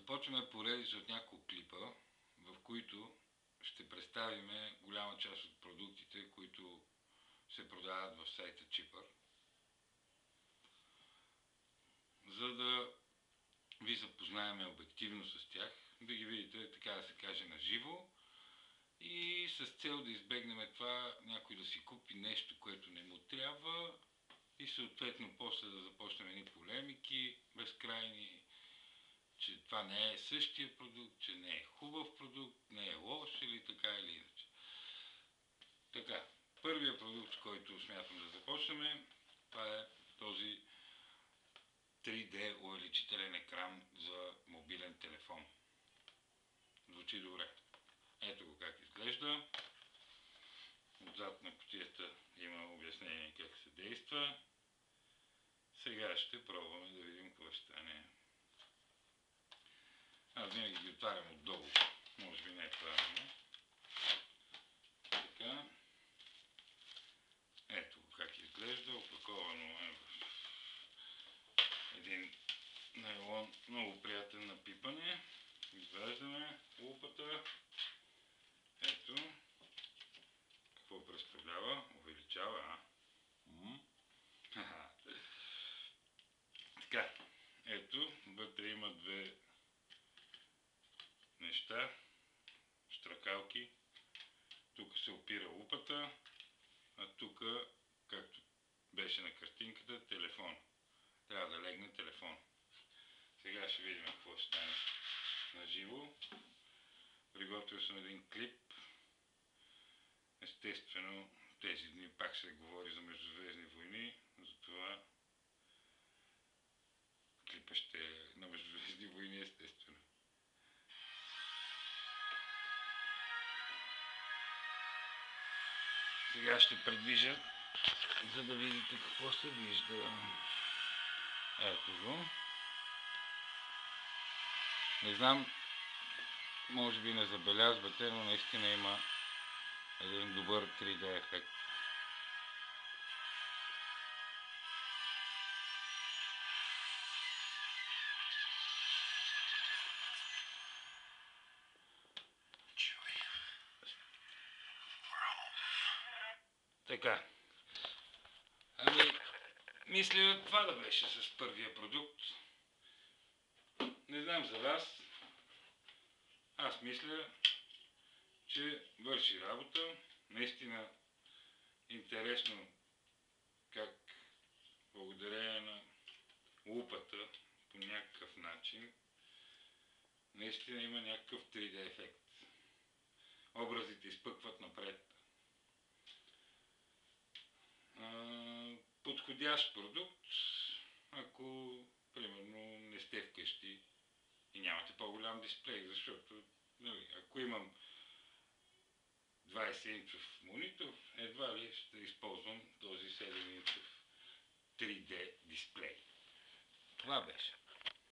Започваме поредица от няколко клипа, в които ще представим голяма част от продуктите, които се продават в сайта Cheaper, за да ви запознаем обективно с тях, да ги видите, така да се каже, на живо и с цел да избегнем това някой да си купи нещо, което не му трябва и съответно после да започнем едни полемики безкрайни, че това не е същия продукт, че не е хубав продукт, не е лош или така или иначе. Така, първият продукт, с който смятам да започнем, това е този 3D увеличителен екран за мобилен телефон. Звучи добре. Ето го как изглежда. Отзад на кутията има обяснение как се действа. Сега ще пробваме да видим какво ще стане. Аз винаги ги отварям отдолу. Може би не е правилно. Така. Ето го как изглежда. Опаковано е в един найлон, много приятен на пипане. Изваждаме лупата. Ето. Какво представлява? Увеличава, Така. Ето. Вътре има две неща. Штракалки. Тук се опира лупата. А тук, както беше на картинката, телефон. Трябва да легне телефон. Сега ще видим какво ще стане на живо. Приготвил съм един клип. Естествено, тези дни пак се говори за междузвездни войни, затова клипа ще е на междузвездни войни, естествено. Сега ще предвижа, за да видите какво се вижда. Ето го. Не знам, може би не забелязвате, но наистина има един добър 3D ефект. Така. Мисля това да беше с първия продукт. Не знам за вас. Аз мисля, че върши работа. Наистина интересно как благодарение на лупата по някакъв начин наистина има някакъв 3D ефект. Образите изпъкват напред. Подходящ продукт, ако примерно не сте вкъщи и нямате по-голям дисплей, защото ако имам 20-инчов монитор, едва ли ще използвам този 7-инчов 3D дисплей. Това беше.